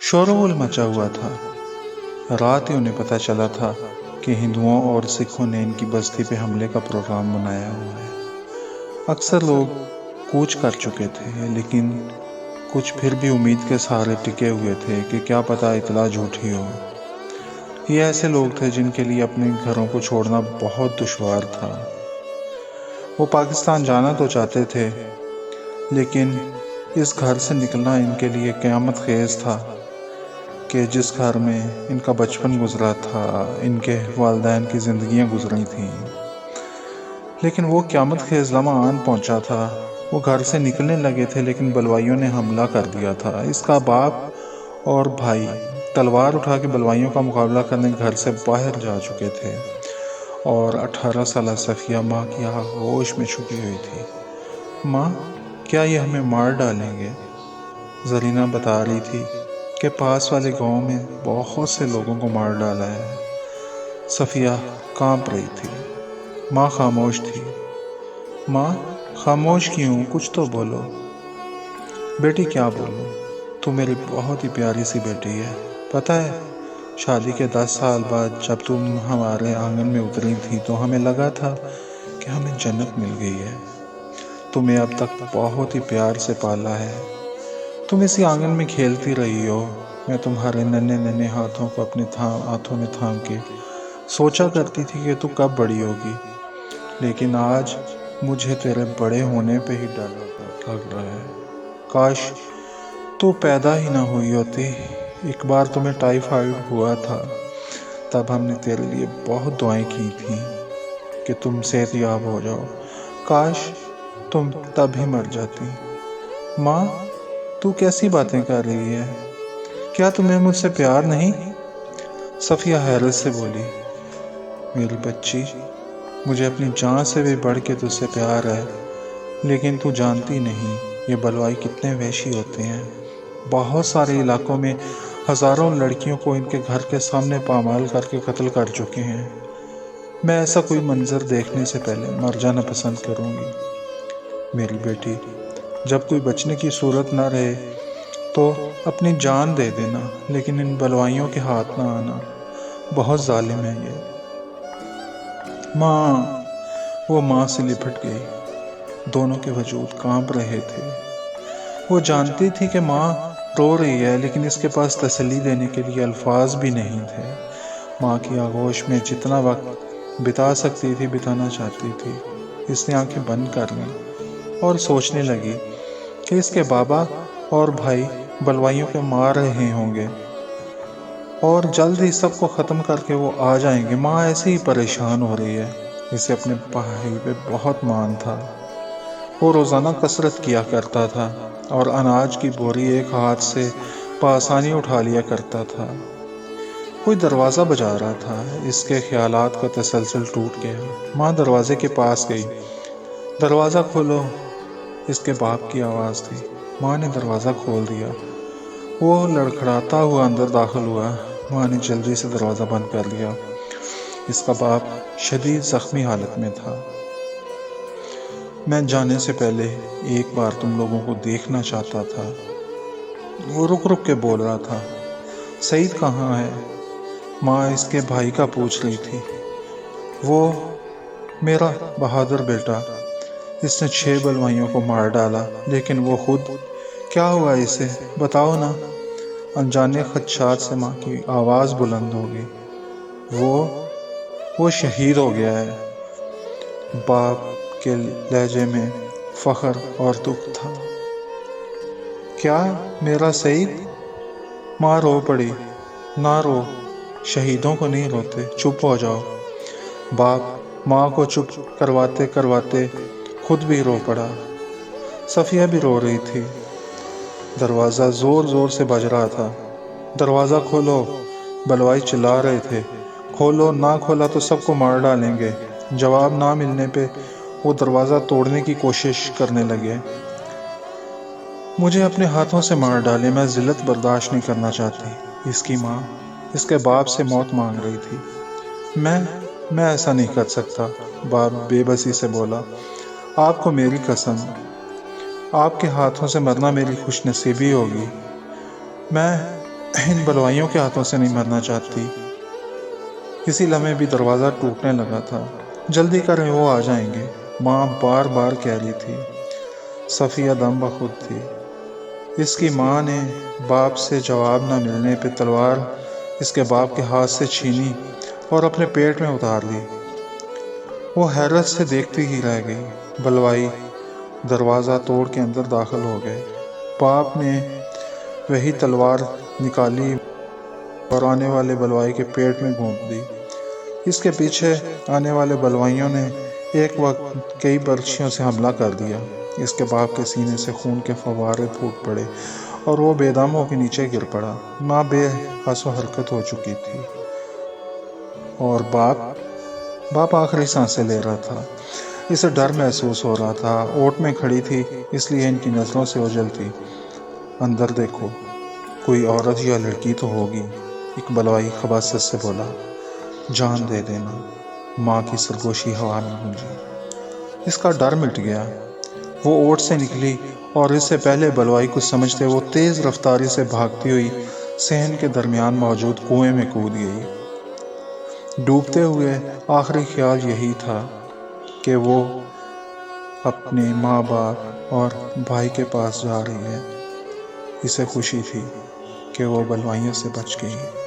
शोरगुल मचा हुआ था। रात ही उन्हें पता चला था कि हिंदुओं और सिखों ने इनकी बस्ती पे हमले का प्रोग्राम बनाया हुआ है। अक्सर लोग कूच कर चुके थे, लेकिन कुछ फिर भी उम्मीद के सहारे टिके हुए थे कि क्या पता इतला झूठी हो। ये ऐसे लोग थे जिनके लिए अपने घरों को छोड़ना बहुत दुश्वार था। वो पाकिस्तान जाना तो चाहते थे, लेकिन इस घर से निकलना इनके लिए क़यामत खेज था कि जिस घर में इनका बचपन गुजरा था, इनके वालिदैन की ज़िंदगियां गुजरी थीं। लेकिन वो क़यामत खेज लम्हा आन पहुंचा था। वो घर से निकलने लगे थे, लेकिन बलवाइयों ने हमला कर दिया था। इसका बाप और भाई तलवार उठा के बलवाइयों का मुकाबला करने घर से बाहर जा चुके थे, और 18 साल सफ़िया माँ की आगोश में छुपी हुई थी। माँ, क्या ये हमें मार डालेंगे? जरीना बता रही थी कि पास वाले गांव में बहुत से लोगों को मार डाला है। सफ़िया कांप रही थी। माँ खामोश थी। माँ, खामोश क्यों? कुछ तो बोलो। बेटी, क्या बोलो? तू मेरी बहुत ही प्यारी सी बेटी है। पता है, शादी के 10 साल बाद जब तुम हमारे आंगन में उतरी थी तो हमें लगा था कि हमें जन्नत मिल गई है। तुम्हें अब तक बहुत ही प्यार से पाला है। तुम इसी आंगन में खेलती रही हो। मैं तुम्हारे नन्हे नन्हे हाथों को अपने हाथों में थाम के सोचा करती थी कि तू कब बड़ी होगी, लेकिन आज मुझे तेरे बड़े होने पे ही डर लग रहा है। काश तू पैदा ही ना हुई होती। एक बार तुम्हें टाइफाइड हुआ था, तब हमने तेरे लिए बहुत दुआएं की थी कि तुम सेहतयाब हो जाओ। काश तुम तब ही मर जाती। माँ, तू कैसी बातें कर रही है? क्या तुम्हें मुझसे प्यार नहीं? सफ़िया हैरत से बोली, मेरी बच्ची, मुझे अपनी जान से भी बढ़ के तुझसे प्यार है, लेकिन तू जानती नहीं ये बलवाई कितने वहशी होते हैं। बहुत सारे इलाकों में हज़ारों लड़कियों को इनके घर के सामने पामाल करके कत्ल कर चुके हैं। मैं ऐसा कोई मंजर देखने से पहले मर जाना पसंद करूँगी। मेरी बेटी, जब कोई बचने की सूरत ना रहे तो अपनी जान दे देना, लेकिन इन बलवाइयों के हाथ ना आना। बहुत जालिम है ये। माँ, वो माँ से लिपट गई। दोनों के वजूद कांप रहे थे। वो जानती थी कि माँ रो रही है, लेकिन इसके पास तसल्ली देने के लिए अल्फाज भी नहीं थे। माँ की आगोश में जितना वक्त बिता सकती थी बिताना चाहती थी। इसने आंखें बंद कर लीं और सोचने लगी कि इसके बाबा और भाई बलवाइयों के मार रहे होंगे और जल्द ही सबको ख़त्म करके वो आ जाएंगे। माँ ऐसे ही परेशान हो रही है। इसे अपने भाई पे बहुत मान था। वो रोज़ाना कसरत किया करता था और अनाज की बोरी एक हाथ से बआसानी उठा लिया करता था। कोई दरवाज़ा बजा रहा था। इसके ख्यालात का तसलसल टूट गया। माँ दरवाजे के पास गई। दरवाज़ा खोलो, इसके बाप की आवाज़ थी। माँ ने दरवाज़ा खोल दिया। वो लड़खड़ाता हुआ अंदर दाखिल हुआ। माँ ने जल्दी से दरवाज़ा बंद कर लिया। इसका बाप शदीद ज़ख्मी हालत में था। मैं जाने से पहले एक बार तुम लोगों को देखना चाहता था। वो रुक रुक के बोल रहा था। सईद कहाँ है? माँ इसके भाई का पूछ रही थी। वो मेरा बहादुर बेटा, इसने 6 बलवाइयों को मार डाला, लेकिन वो खुद, क्या हुआ इसे? बताओ ना। अनजाने खदशात से माँ की आवाज़ बुलंद हो गई। वो शहीद हो गया है। बाप के लहजे में फ़ख्र और दुख था। क्या, मेरा सईद? माँ रो पड़ी। ना रो, शहीदों को नहीं रोते, चुप हो जाओ। बाप माँ को चुप करवाते करवाते खुद भी रो पड़ा। सफ़िया भी रो रही थी। दरवाज़ा ज़ोर ज़ोर से बज रहा था। दरवाज़ा खोलो, बलवाई चिल्ला रहे थे। खोलो, ना खोला तो सबको मार डालेंगे। जवाब ना मिलने पे वो दरवाज़ा तोड़ने की कोशिश करने लगे। मुझे अपने हाथों से मार डाले, मैं ज़िल्लत बर्दाश्त नहीं करना चाहती। इसकी माँ इसके बाप से मौत मांग रही थी। मैं ऐसा नहीं कर सकता, बाप बेबसी से बोला। आपको मेरी कसम, आपके हाथों से मरना मेरी खुशनसीबी होगी। मैं ان بلوائیوں کے ہاتھوں سے نہیں مرنا چاہتی۔ اسی لمحے بھی دروازہ ٹوٹنے لگا تھا۔ جلدی کریں، وہ آ جائیں گے، ماں بار بار کہہ رہی تھی۔ صفیہ دم بخود تھی۔ اس کی ماں نے باپ سے جواب نہ ملنے پہ تلوار اس کے باپ کے ہاتھ سے چھینی اور اپنے پیٹ میں اتار لی۔ وہ حیرت سے دیکھتی ہی رہ گئی۔ بلوائی دروازہ توڑ کے اندر داخل ہو گئے۔ باپ نے وہی تلوار نکالی اور آنے والے بلوائی کے پیٹ میں گھونپ دی۔ اس کے پیچھے آنے والے بلوائیوں نے ایک وقت کئی برچھیوں سے حملہ کر دیا۔ اس کے باپ کے سینے سے خون کے فوارے پھوٹ پڑے اور وہ بے دم ہو کے نیچے گر پڑا۔ ماں بے حس و حرکت ہو چکی تھی اور باپ آخری سانسیں لے رہا تھا۔ اسے ڈر محسوس ہو رہا تھا۔ اوٹ میں کھڑی تھی، اس لیے ان کی نظروں سے اوجھل تھی۔ اندر دیکھو، کوئی عورت یا لڑکی تو ہوگی، ایک بلوائی خباثت سے بولا۔ جان دے دینا، ماں کی سرگوشی ہوا میں گونجی۔ اس کا ڈر مٹ گیا۔ وہ اوٹ سے نکلی اور اس سے پہلے بلوائی کچھ سمجھتے وہ تیز رفتاری سے بھاگتی ہوئی صحن کے درمیان موجود کنویں میں کود گئی۔ ڈوبتے ہوئے آخری خیال یہی تھا کہ وہ اپنے ماں باپ اور بھائی کے پاس جا رہی ہے۔ اسے خوشی تھی کہ وہ بلوائیوں سے بچ گئی۔